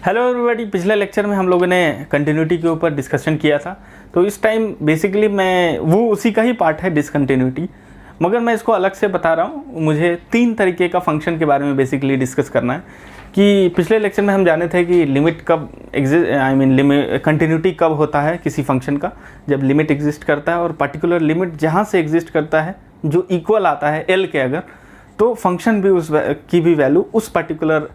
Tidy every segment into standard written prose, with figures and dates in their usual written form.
Hello everybody. पिछले lecture में हम लोगों ने कंटिन्यूटी के ऊपर डिस्कशन किया था, तो इस टाइम बेसिकली मैं वो उसी का ही पार्ट है डिसकंटिन्यूटी, मगर मैं इसको अलग से बता रहा हूँ। मुझे 3 तरीके का फंक्शन के बारे में बेसिकली डिस्कस करना है कि पिछले लेक्चर में हम जाने थे कि लिमिट कब कंटिन्यूटी कब होता है किसी फंक्शन का, जब लिमिट एग्जिस्ट करता है और पर्टिकुलर लिमिट जहाँ से एग्जिस्ट करता है जो इक्वल आता है एल के, अगर तो फंक्शन भी की भी वैल्यू उस पर्टिकुलर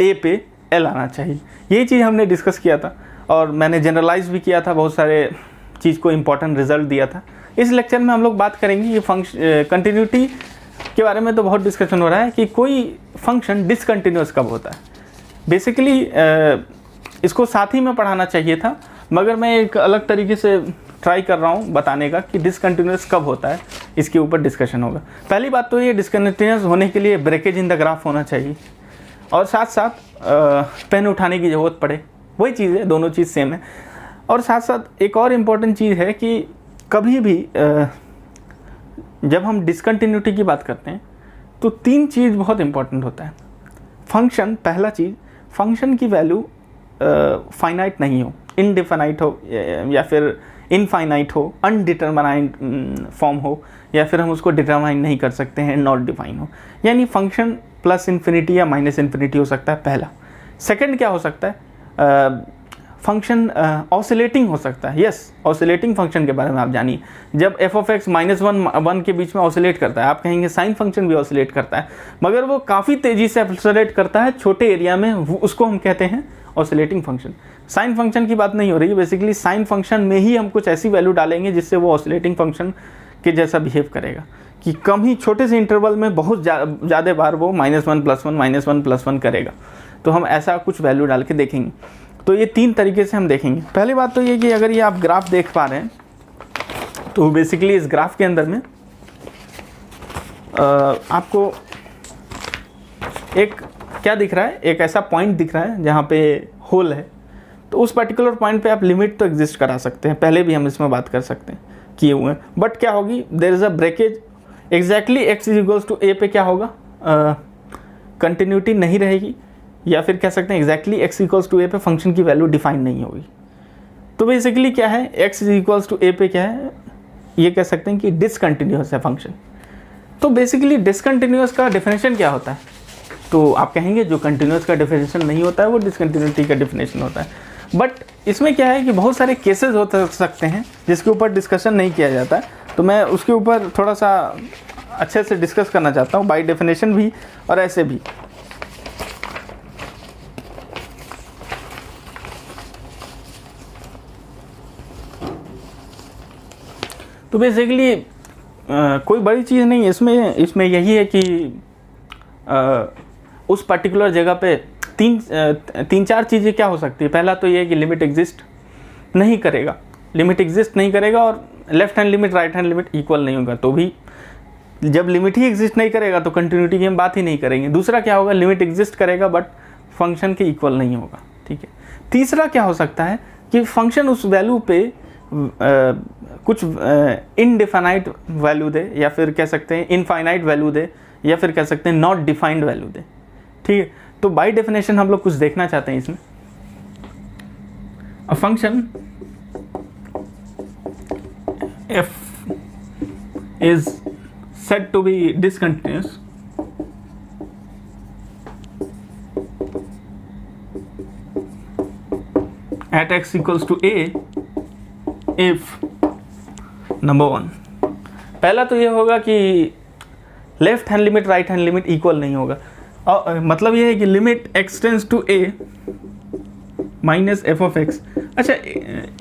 ए पे एल आना चाहिए। यही चीज़ हमने डिस्कस किया था और मैंने जनरलाइज भी किया था, बहुत सारे चीज़ को इम्पोर्टेंट रिजल्ट दिया था। इस लेक्चर में हम लोग बात करेंगे ये कंटिन्यूटी के बारे में। तो बहुत डिस्कशन हो रहा है कि कोई फंक्शन डिसकंटिन्यूअस कब होता है। बेसिकली इसको साथ ही में पढ़ाना चाहिए था, मगर मैं एक अलग तरीके से ट्राई कर रहा हूँ बताने का कि डिसकंटिन्यूअस कब होता है, इसके ऊपर डिस्कशन होगा। पहली बात तो ये, डिसकंटिन्यूअस होने के लिए ब्रेकेज इन द ग्राफ होना चाहिए और साथ साथ पेन उठाने की ज़रूरत पड़े, वही चीज़ है, दोनों चीज़ सेम है। और साथ साथ एक और इम्पॉर्टेंट चीज़ है कि कभी भी जब हम डिसकंटिन्यूटी की बात करते हैं तो 3 चीज़ बहुत इम्पॉर्टेंट होता है। फंक्शन, पहला चीज़, फंक्शन की वैल्यू फाइनाइट नहीं हो, इनडिफाइनाइट हो या फिर इनफाइनाइट हो, अनडिटरमाइंड फॉर्म हो, या फिर हम उसको डिटरमाइन नहीं कर सकते हैं, नॉट डिफाइन हो। यानी फंक्शन प्लस इन्फिनिटी या माइनस इन्फिनिटी हो सकता है, पहला। सेकंड क्या हो सकता है, फंक्शन ऑसिलेटिंग हो सकता है। यस, ऑसिलेटिंग फंक्शन के बारे में आप जानिए। जब f ऑफ x -1 के बीच में ऑसिलेट करता है, आप कहेंगे साइन फंक्शन भी ऑसिलेट करता है, मगर वो काफ़ी तेज़ी से ऑसिलेट करता है छोटे एरिया में, उसको हम कहते हैं ऑसिलेटिंग फंक्शन। साइन फंक्शन की बात नहीं हो रही है। बेसिकली साइन फंक्शन में ही हम कुछ ऐसी वैल्यू डालेंगे जिससे वो ऑसिलेटिंग फंक्शन के जैसा बिहेव करेगा, कि कम ही छोटे से इंटरवल में बहुत ज़्यादा बार वो -1 + 1 करेगा। तो हम ऐसा कुछ वैल्यू डाल के देखेंगे। तो ये 3 तरीके से हम देखेंगे। पहली बात तो ये कि अगर ये आप ग्राफ देख पा रहे हैं तो बेसिकली इस ग्राफ के अंदर में आपको एक क्या दिख रहा है, एक ऐसा पॉइंट दिख रहा है जहाँ पे होल है। तो उस पर्टिकुलर पॉइंट पे आप लिमिट तो एग्जिस्ट करा सकते हैं, पहले भी हम इसमें बात कर सकते हैं, किए हुए हैं। बट क्या होगी, there is a breakage, exactly x = a पे क्या होगा, कंटिन्यूटी नहीं रहेगी, या फिर कह सकते हैं एग्जैक्टली x = a पे फंक्शन की वैल्यू डिफाइन नहीं होगी। तो बेसिकली क्या है, x = a पे क्या है, ये कह सकते हैं कि डिसकंटिन्यूअस है फंक्शन। तो बेसिकली डिसकंटिन्यूअस का डेफिनेशन क्या होता है, तो आप कहेंगे जो कंटिन्यूअस का डेफिनेशन नहीं होता है वो डिसकंटिन्यूटी का डेफिनेशन होता है। बट इसमें क्या है कि बहुत सारे केसेस हो सकते हैं जिसके ऊपर डिस्कशन नहीं किया जाता है, तो मैं उसके ऊपर थोड़ा सा अच्छे से डिस्कस करना चाहता हूँ, बाय डेफिनेशन भी और ऐसे भी। तो बेसिकली कोई बड़ी चीज़ नहीं है इसमें यही है कि उस पर्टिकुलर जगह पे 3-4 चीज़ें क्या हो सकती है। पहला तो ये है कि लिमिट एग्जिस्ट नहीं करेगा और left hand limit right hand limit equal नहीं होगा। तो भी जब लिमिट ही एग्जिस्ट नहीं करेगा तो कंटिन्यूटी की हम बात ही नहीं करेंगे। दूसरा क्या होगा, लिमिट एग्जिस्ट करेगा बट फंक्शन के इक्वल नहीं होगा, ठीक है। तीसरा क्या हो सकता है कि फंक्शन उस वैल्यू पे कुछ इनडिफाइनाइट वैल्यू दे, या फिर कह सकते हैं इनफाइनाइट वैल्यू दे, या फिर कह सकते हैं नॉट डिफाइंड वैल्यू दे, ठीक है। तो बाय डेफिनेशन हम लोग कुछ देखना चाहते हैं इसमें। A function f is said to be discontinuous at x = a if number 1, पहला तो ये होगा कि left hand limit right hand limit equal नहीं होगा। और मतलब ये है कि limit x tends to a minus f of x। अच्छा,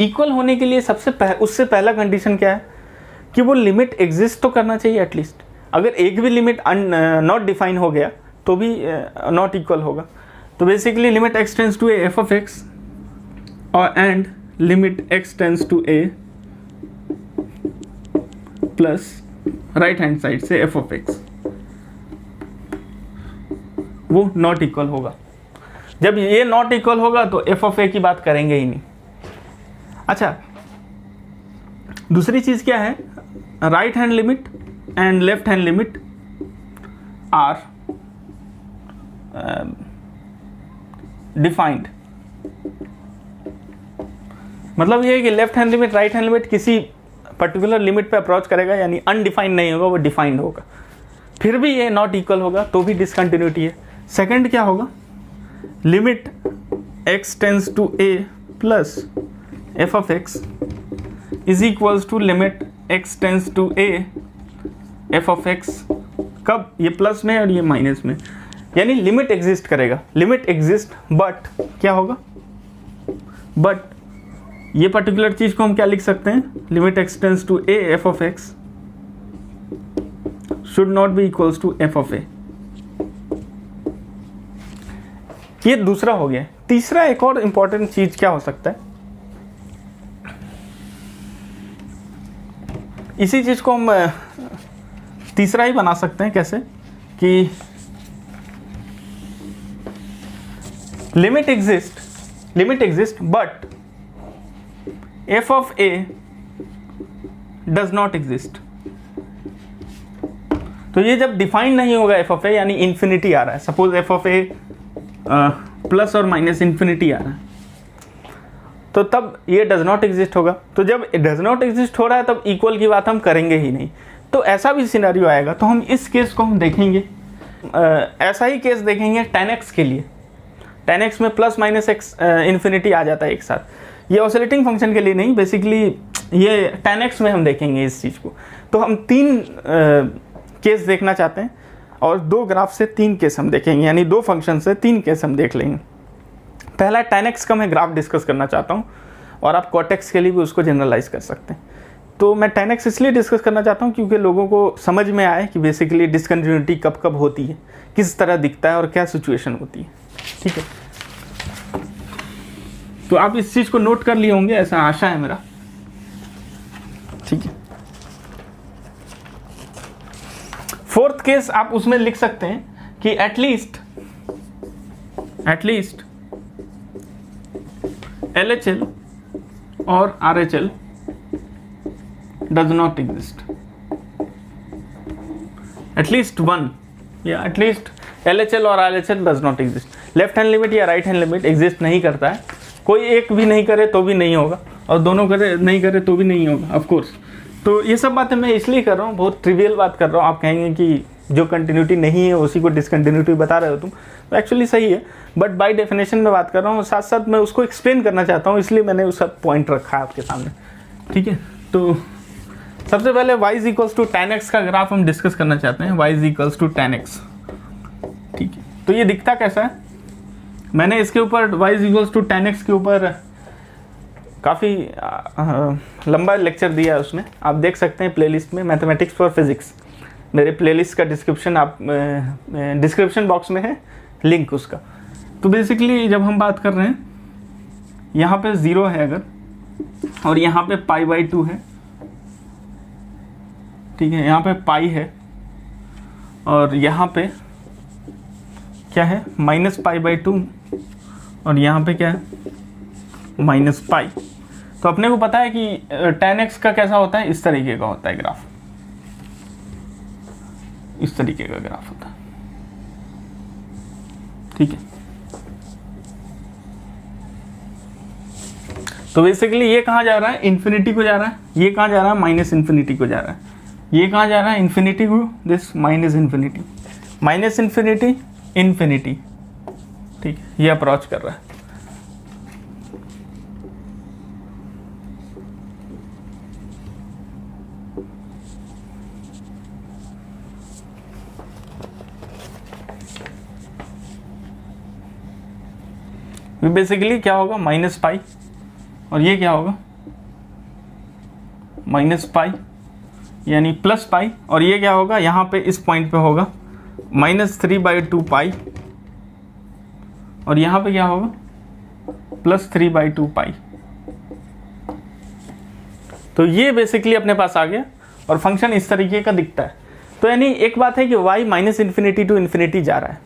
इक्वल होने के लिए उससे पहला कंडीशन क्या है कि वो लिमिट एग्जिस्ट तो करना चाहिए एटलीस्ट। अगर एक भी लिमिट नॉट डिफाइन हो गया तो भी नॉट इक्वल होगा। तो basically limit x tends to a f of x और and limit x tends to a plus right hand side से f ऑफ x, वो नॉट इक्वल होगा। जब ये नॉट इक्वल होगा तो f ऑफ a की बात करेंगे ही नहीं। अच्छा, दूसरी चीज़ क्या है, right hand limit and left hand limit are defined, मतलब ये है कि left hand limit right hand limit किसी पर्टिकुलर लिमिट पे अप्रोच करेगा, यानी अनडिफाइंड नहीं होगा, वो डिफाइंड होगा, फिर भी ये नॉट इक्वल होगा तो भी डिसकंटिन्यूटी है। सेकंड क्या होगा, limit x tends to a plus f of x is equals to limit x tends to a f of x, कब, ये प्लस में और ये माइनस में, यानी लिमिट एग्जिस्ट करेगा, लिमिट एग्जिस्ट बट क्या होगा, बट ये पर्टिकुलर चीज को हम क्या लिख सकते हैं, limit x tends to a f of x should not be equals to f of a. ये दूसरा हो गया। तीसरा एक और इंपॉर्टेंट चीज क्या हो सकता है, इसी चीज को हम तीसरा ही बना सकते हैं, कैसे कि limit exist but F of A does not exist. तो ये जब डिफाइंड नहीं होगा एफ ऑफ ए, यानी इन्फिनिटी आ रहा है, suppose F of A plus और माइनस इन्फिनिटी आ रहा है, तो तब ये डज नॉट एग्जिस्ट होगा। तो जब डज नॉट एग्जिस्ट हो रहा है तब इक्वल की बात हम करेंगे ही नहीं। तो ऐसा भी सिनेरियो आएगा, तो हम इस केस को हम देखेंगे, ऐसा ही केस देखेंगे tan x के लिए। tan x में प्लस माइनस एक्स इन्फिनिटी आ जाता है एक साथ, ये ऑसिलेटिंग फंक्शन के लिए नहीं, बेसिकली ये tan x में हम देखेंगे इस चीज़ को। तो हम तीन केस देखना चाहते हैं और दो ग्राफ से तीन केस हम देखेंगे, यानी दो फंक्शन से तीन केस हम देख लेंगे। पहला tan x का मैं ग्राफ डिस्कस करना चाहता हूँ और आप cot x के लिए भी उसको जनरलाइज कर सकते हैं। तो मैं tan x इसलिए डिस्कस करना चाहता हूँ क्योंकि लोगों को समझ में आए कि बेसिकली डिसकंटिन्यूटी कब कब होती है, किस तरह दिखता है और क्या सिचुएशन होती है। ठीक है, तो आप इस चीज़ को नोट कर लिए होंगे, ऐसा आशा है मेरा। ठीक है, फोर्थ केस आप उसमें लिख सकते हैं कि एटलीस्ट LHL और RHL does not exist, at least one, या एटलीस्ट LHL और RHL does not exist। Left hand limit या राइट हैंड लिमिट एग्जिस्ट नहीं करता है, कोई एक भी नहीं करे तो भी नहीं होगा और दोनों करे नहीं करे तो भी नहीं होगा, ऑफ कोर्स। तो ये सब बातें मैं इसलिए कर रहा हूँ, बहुत ट्रिवियल बात कर रहा हूँ। आप कहेंगे कि जो कंटिन्यूटी नहीं है उसी को डिसकंटिन्यूटी बता रहे हो तुम, तो एक्चुअली सही है, बट बाय डेफिनेशन में बात कर रहा हूँ, साथ साथ मैं उसको एक्सप्लेन करना चाहता हूँ, इसलिए मैंने उसका पॉइंट रखा है आपके सामने। ठीक है, तो सबसे पहले y is equals to tan x का ग्राफ हम डिस्कस करना चाहते हैं। y is equals to tan x। ठीक है, तो ये दिखता कैसा है, मैंने इसके ऊपर y is equals to tan x के ऊपर काफ़ी लंबा लेक्चर दिया है उसमें, आप देख सकते हैं प्लेलिस्ट में, मैथमेटिक्स फॉर फिजिक्स। मेरे प्लेलिस्ट का डिस्क्रिप्शन आप डिस्क्रिप्शन बॉक्स में है लिंक उसका। तो बेसिकली जब हम बात कर रहे हैं, यहाँ पे 0 है अगर, और यहाँ पे π/2 है, ठीक है, यहाँ पे पाई है और यहाँ पे क्या है, -π/2, और यहाँ पे क्या है, -π। तो अपने को पता है कि tan x का कैसा होता है, इस तरीके का होता है ग्राफ, इस तरीके का ग्राफ होता है। ठीक है, तो बेसिकली ये कहाँ जा रहा है, इन्फिनिटी को जा रहा है, ये कहाँ जा रहा है, माइनस इन्फिनिटी को जा रहा है, ये कहाँ जा रहा है, इन्फिनिटी को, this minus infinity, minus infinity infinity. ठीक है, ये अप्रोच कर रहा है। बेसिकली क्या होगा, -π, और ये क्या होगा, -π, यानी +π, और ये क्या होगा, यहाँ पे इस पॉइंट पे होगा -3/2π, और यहाँ पे क्या होगा, +3/2π। तो ये बेसिकली अपने पास आ गया और फंक्शन इस तरीके का दिखता है। तो यानी एक बात है कि y -∞ टू इन्फिनिटी जा रहा है,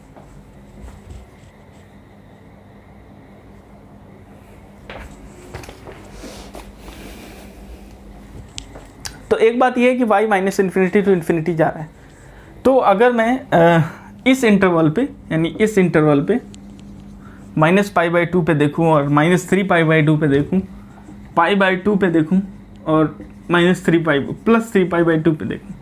तो एक बात यह है कि y -∞ टू इन्फिनिटी जा रहा है। तो अगर मैं इस इंटरवल पे, यानी इस इंटरवल पे -π/2 पे देखूं और -3π/2 पे देखूं, π/2 पे देखूं और +3π/2 पे देखूं,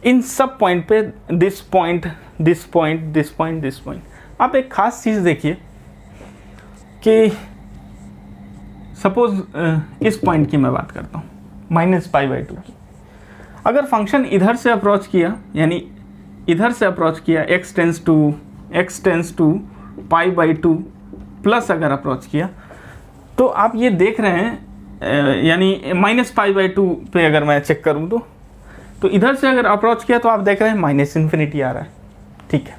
इन सब पॉइंट पे this point, this point, this point, this point, आप एक खास चीज़ देखिए कि सपोज इस पॉइंट की मैं बात करता हूँ -π/2 की, अगर फंक्शन इधर से अप्रोच किया, यानी इधर से अप्रोच किया, x टेंस टू π/2 प्लस अगर अप्रोच किया, तो आप ये देख रहे हैं, यानी -π/2 पे अगर मैं चेक करूँ तो इधर से अगर अप्रोच किया तो आप देख रहे हैं -∞ आ रहा है। ठीक है,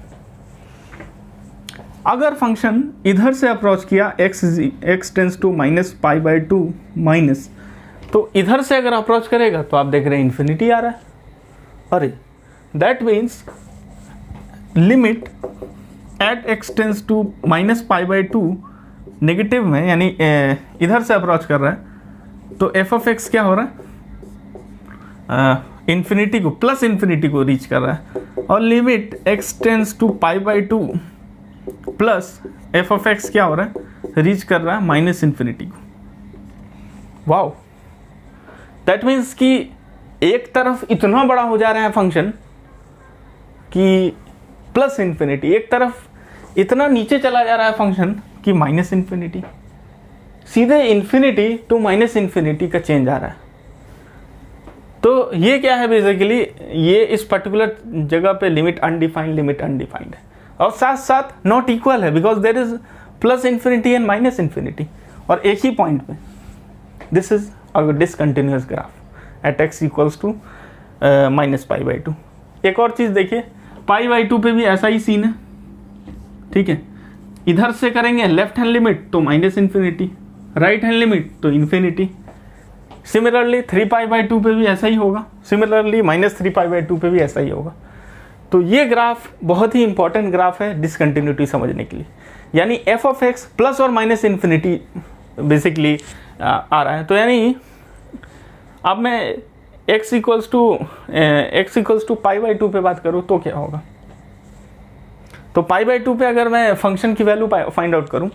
अगर फंक्शन इधर से अप्रोच किया x टेंस टू -π/2 माइनस, तो इधर से अगर अप्रोच करेगा तो आप देख रहे हैं इन्फिनिटी आ रहा है। अरे that means limit at x tends to -π/2 negative में, यानी इधर से अप्रोच कर रहा है, तो f(x) क्या हो रहा है, इन्फिनिटी को, प्लस इन्फिनिटी को रीच कर रहा है, और limit x tends to π/2 plus f(x) क्या हो रहा है, रीच कर रहा है -∞ को। वाओ, दैट मीन्स कि एक तरफ इतना बड़ा हो जा रहा है फंक्शन कि +∞, एक तरफ इतना नीचे चला जा रहा है फंक्शन कि -∞, सीधे इन्फिनिटी टू -∞ का चेंज आ रहा है। तो ये क्या है बेसिकली, ये इस पर्टिकुलर जगह पे लिमिट अनडिफाइंड है, और साथ साथ नॉट इक्वल है, बिकॉज देयर इज +∞ एंड -∞, और एक ही पॉइंट पे। This is a discontinuous graph at x equals to -π/2। एक और चीज़ देखिए, π/2 पे भी ऐसा ही सीन है। ठीक है, इधर से करेंगे लेफ्ट हैंड लिमिट तो -∞, राइट हैंड लिमिट तो इन्फिनिटी। सिमिलरली 3π/2 पे भी ऐसा ही होगा, सिमिलरली -3π/2 पे भी ऐसा ही होगा। तो ये ग्राफ बहुत ही इंपॉर्टेंट ग्राफ है डिसकंटिन्यूटी समझने के लिए, यानी f(x) प्लस और -∞ बेसिकली आ रहा है। तो यानी अब मैं x इक्वल्स टू π/2 पे बात करूँ तो क्या होगा, तो π/2 पे अगर मैं फंक्शन की वैल्यू फाइंड आउट करूँ,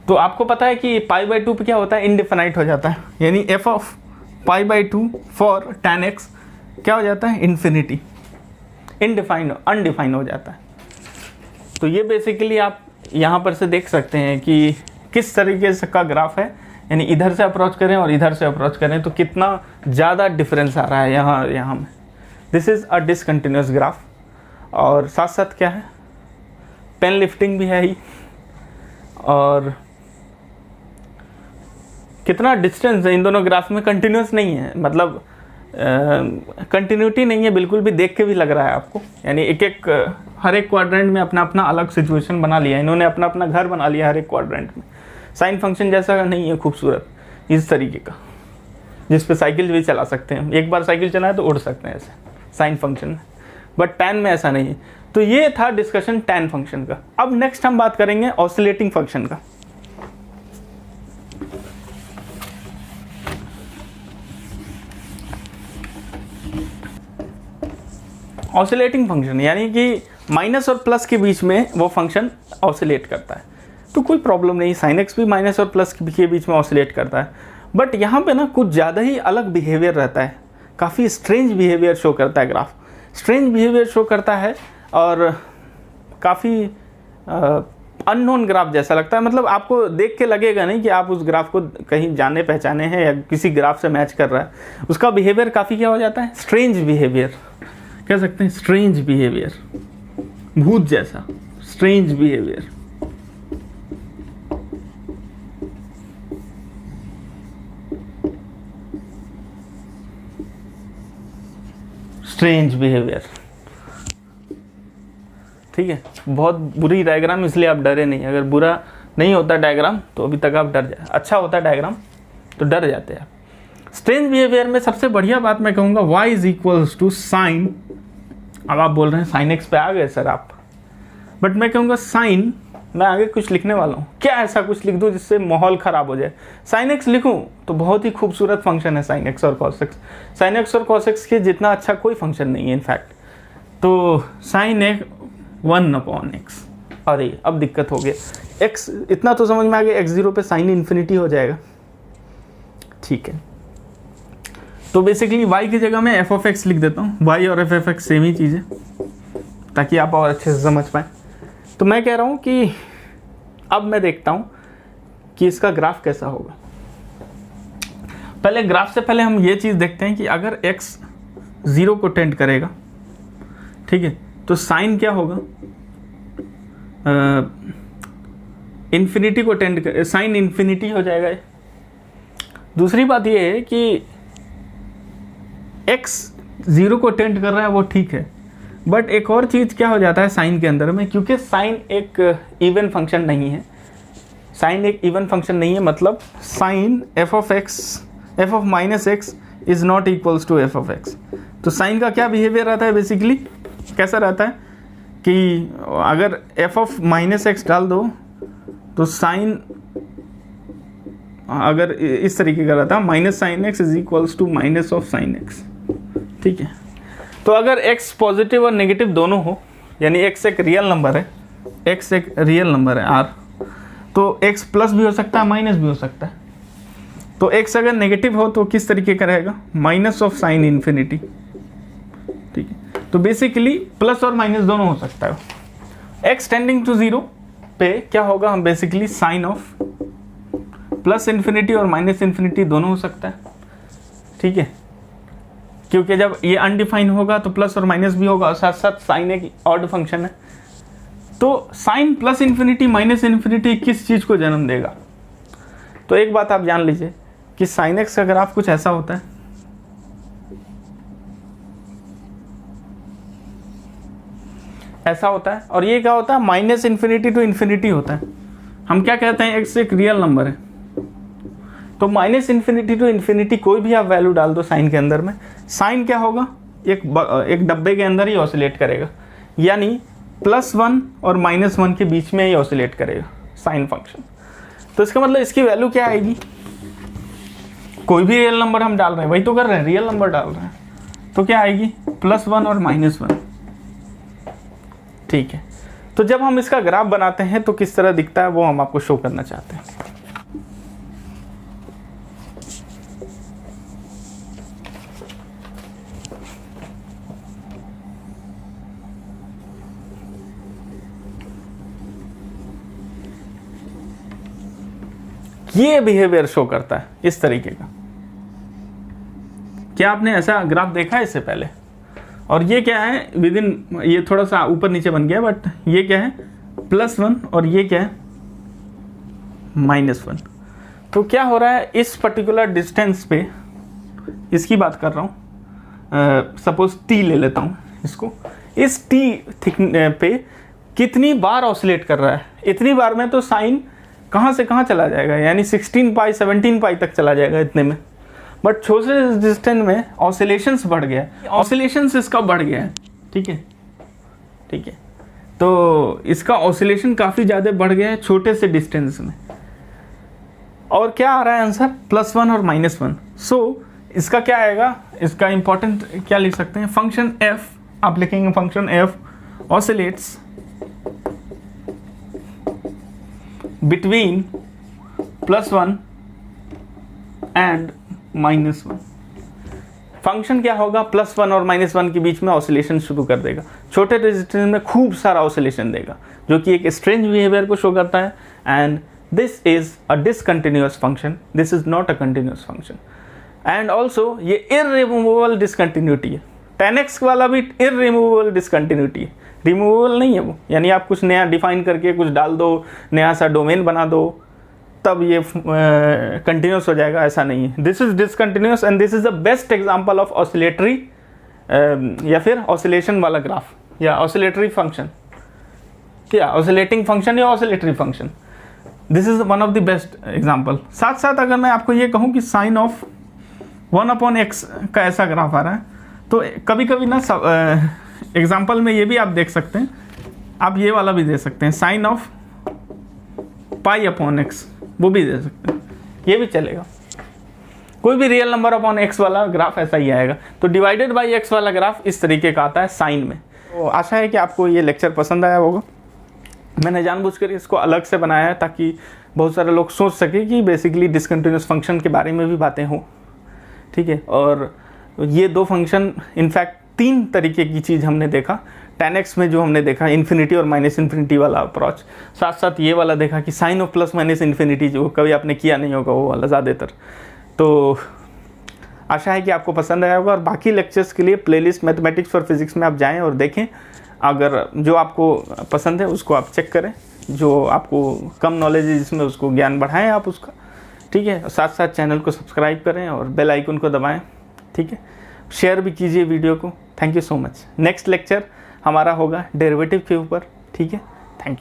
तो आपको पता है कि π/2 पे क्या होता है, इनडिफिनाइट हो जाता है, यानी f(π/2) फॉर tan x क्या हो जाता है, इन्फिनिटी, अनडिफाइन हो जाता है। तो ये बेसिकली आप यहाँ पर से देख सकते हैं कि किस तरीके से का ग्राफ है, यानी इधर से अप्रोच करें और इधर से अप्रोच करें तो कितना ज़्यादा डिफरेंस आ रहा है यहाँ में। This is a discontinuous graph, और साथ साथ क्या है, पेन लिफ्टिंग भी है ही, और कितना डिस्टेंस है इन दोनों ग्राफ में, कंटिन्यूअस नहीं है, मतलब कंटिन्यूटी नहीं है बिल्कुल भी, देख के भी लग रहा है आपको, यानी हर एक क्वाड्रेंट में अपना अपना अलग सिचुएशन बना लिया, इन्होंने अपना अपना घर बना लिया हर एक क्वाड्रेंट में। साइन फंक्शन जैसा नहीं है खूबसूरत इस तरीके का, जिस पे साइकिल भी चला सकते हैं, एक बार साइकिल चलाए तो उड़ सकते हैं ऐसे साइन फंक्शन में, बट टैन में ऐसा नहीं है। तो ये था डिस्कशन टैन फंक्शन का। अब नेक्स्ट हम बात करेंगे ऑसिलेटिंग फंक्शन का। ऑसिलेटिंग फंक्शन यानी कि माइनस और प्लस के बीच में वो फंक्शन ऑसिलेट करता है, तो कोई प्रॉब्लम नहीं, साइन एक्स भी माइनस और प्लस के बीच में ऑसिलेट करता है, बट यहाँ पे ना कुछ ज़्यादा ही अलग बिहेवियर रहता है, काफ़ी स्ट्रेंज बिहेवियर शो करता है ग्राफ, स्ट्रेंज बिहेवियर शो करता है, और काफ़ी अननोन ग्राफ जैसा लगता है। मतलब आपको देख के लगेगा नहीं कि आप उस ग्राफ को कहीं जाने पहचाने हैं या किसी ग्राफ से मैच कर रहा है, उसका बिहेवियर काफ़ी क्या हो जाता है, स्ट्रेंज बिहेवियर कह सकते हैं, स्ट्रेंज बिहेवियर, भूत जैसा स्ट्रेंज बिहेवियर। स्ट्रेंज बिहेवियर, ठीक है, बहुत बुरी डायग्राम, इसलिए आप डरे नहीं। अगर बुरा नहीं होता डायग्राम तो अभी तक आप डर जाए, अच्छा होता डायग्राम तो डर जाते हैं। स्ट्रेंज बिहेवियर में सबसे बढ़िया बात मैं कहूँगा y is equals to sine, अब आप बोल रहे हैं साइन एक्स पे आ गए सर आप, बट मैं कहूँगा साइन मैं आगे कुछ लिखने वाला हूँ, क्या ऐसा कुछ लिख दूँ जिससे माहौल ख़राब हो जाए। साइन एक्स लिखूँ तो बहुत ही खूबसूरत फंक्शन है साइन एक्स और कॉस एक्स। साइन एक्स और कॉस एक्स के जितना अच्छा कोई फंक्शन नहीं है इनफैक्ट। तो साइन एक्स 1/x, अरे अब दिक्कत हो गया। x इतना तो समझ में आ गया, x0 पे साइन इन्फिनिटी हो जाएगा, ठीक है। तो बेसिकली y की जगह मैं f(x) लिख देता हूँ। y और f(x) सेम ही चीज़ है, ताकि आप और अच्छे से समझ पाएँ। तो मैं कह रहा हूँ कि अब मैं देखता हूँ कि इसका ग्राफ कैसा होगा। पहले ग्राफ से पहले हम ये चीज़ देखते हैं कि अगर x 0 को टेंड करेगा, ठीक है, तो साइन क्या होगा, इन्फिनिटी को टेंड कर, साइन इन्फिनिटी हो जाएगा। दूसरी बात ये है कि x 0 को टेंड कर रहा है वो ठीक है, बट एक और चीज़ क्या हो जाता है साइन के अंदर में, क्योंकि साइन एक इवन फंक्शन नहीं है। साइन एक इवन फंक्शन नहीं है, मतलब sine f of minus x is not equals to f of x। तो साइन का क्या बिहेवियर रहता है, बेसिकली कैसा रहता है कि अगर f of माइनस एक्स डाल दो तो साइन अगर इस तरीके का रहता है, minus sine x is equals to minus of sine x, ठीक है। तो अगर x पॉजिटिव और नेगेटिव दोनों हो, यानी x एक रियल नंबर है, x एक रियल नंबर है r, तो x प्लस भी हो सकता है माइनस भी हो सकता है। तो x अगर नेगेटिव हो तो किस तरीके का रहेगा, माइनस ऑफ साइन इन्फिनिटी, ठीक है। तो बेसिकली प्लस और माइनस दोनों हो सकता है। x टेंडिंग टू 0 पे क्या होगा, हम basically sine of plus infinity और माइनस इन्फिनिटी दोनों हो सकता है, ठीक है, क्योंकि जब ये अनडिफाइन होगा तो प्लस और माइनस भी होगा और साथ साथ साइन एक ऑड फंक्शन है। तो sine plus infinity minus infinity किस चीज़ को जन्म देगा, तो एक बात आप जान लीजिए कि साइन एक्स का ग्राफ कुछ ऐसा होता है, ऐसा होता है, और ये क्या होता है, माइनस इन्फिनिटी टू इन्फिनिटी होता है। हम क्या कहते हैं, एक्स एक रियल नंबर है, तो माइनस इन्फिनिटी टू इन्फिनिटी कोई भी आप वैल्यू डाल दो साइन के अंदर में, साइन क्या होगा, एक डब्बे के अंदर ही ऑसिलेट करेगा, यानी +1 और -1 के बीच में ही ऑसिलेट करेगा साइन फंक्शन। तो इसका मतलब इसकी वैल्यू क्या आएगी, कोई भी रियल नंबर हम डाल रहे हैं, वही तो कर रहे हैं, रियल नंबर डाल रहे हैं, तो क्या आएगी, +1 और -1, ठीक है। तो जब हम इसका ग्राफ बनाते हैं तो किस तरह दिखता है वो हम आपको शो करना चाहते हैं। ये बिहेवियर शो करता है इस तरीके का। क्या आपने ऐसा ग्राफ देखा है इससे पहले? और ये क्या है, विद इन, ये थोड़ा सा ऊपर नीचे बन गया, बट ये क्या है, +1 और ये क्या है, -1। तो क्या हो रहा है, इस पर्टिकुलर डिस्टेंस पे, इसकी बात कर रहा हूँ, सपोज t ले लेता हूँ इसको, इस t पे कितनी बार ऑसिलेट कर रहा है, इतनी बार में तो साइन कहाँ से कहाँ चला जाएगा, यानी 16 पाई 17 पाई तक चला जाएगा इतने में। बट छोटे डिस्टेंस में ऑसिलेशंस बढ़ गया है, ऑसिलेशंस इसका बढ़ गया है, ठीक है, ठीक है। तो इसका ऑसिलेशन काफ़ी ज़्यादा बढ़ गया है छोटे से डिस्टेंस में। और क्या आ रहा है आंसर, +1 और -1। सो इसका क्या आएगा, इसका इंपॉर्टेंट क्या लिख सकते हैं, फंक्शन f, आप लिखेंगे function f oscillates between +1 and -1। Function क्या होगा, +1 और -1 के बीच में ऑसिलेशन शुरू कर देगा, छोटे डिस्टेंस में खूब सारा ऑसिलेशन देगा, जो कि एक स्ट्रेंज बिहेवियर को शो करता है। And this is a discontinuous function, this is not a continuous function. And also ये इररिमूवेबल डिसकंटिन्यूटी है, 10x वाला भी इररिमूवेबल डिसकंटिन्यूटी है, रिमूवेबल नहीं है वो, यानी आप कुछ नया डिफाइन करके कुछ डाल दो, नया सा डोमेन बना दो, तब ये कंटिन्यूस हो जाएगा, ऐसा नहीं है। This is discontinuous and this is the best example of oscillatory या फिर ऑसिलेशन वाला ग्राफ या ऑसिलेटरी फंक्शन, क्या ऑसिलेटिंग फंक्शन या oscillatory function, this is one of the best example. साथ साथ अगर मैं आपको ये कहूँ कि साइन ऑफ 1/x का ऐसा ग्राफ आ रहा है, तो कभी कभी ना एग्जाम्पल में ये भी आप देख सकते हैं, आप ये वाला भी दे सकते हैं, sine of pi upon x, वो भी दे सकते हैं, ये भी चलेगा। कोई भी रियल नंबर अपॉन एक्स वाला ग्राफ ऐसा ही आएगा। तो डिवाइडेड बाई एक्स वाला ग्राफ इस तरीके का आता है साइन में। तो आशा है कि आपको ये लेक्चर पसंद आया होगा। मैंने जानबूझकर इसको अलग से बनाया है ताकि बहुत सारे लोग सोच सके कि बेसिकली डिसकंटिन्यूस फंक्शन के बारे में भी बातें हों, ठीक है। और ये दो फंक्शन, इनफैक्ट 3 तरीके की चीज़ हमने देखा। tan x में जो हमने देखा इन्फिनिटी और माइनस इन्फिनिटी वाला अप्रोच, साथ साथ ये वाला देखा कि sine of plus minus infinity, जो कभी आपने किया नहीं होगा वो वाला ज़्यादातर। तो आशा है कि आपको पसंद आया होगा। और बाकी लेक्चर्स के लिए प्लेलिस्ट मैथमेटिक्स और फिजिक्स में आप जाएं और देखें। अगर जो आपको पसंद है उसको आप चेक करें, जो आपको कम नॉलेज है जिसमें उसको ज्ञान बढ़ाएं आप उसका, ठीक है। साथ साथ चैनल को सब्सक्राइब करें और बेल आइकन को दबाएं, ठीक है। शेयर भी कीजिए वीडियो को। Thank you so much. Next lecture हमारा होगा डेरिवेटिव के ऊपर, ठीक है। Thank you.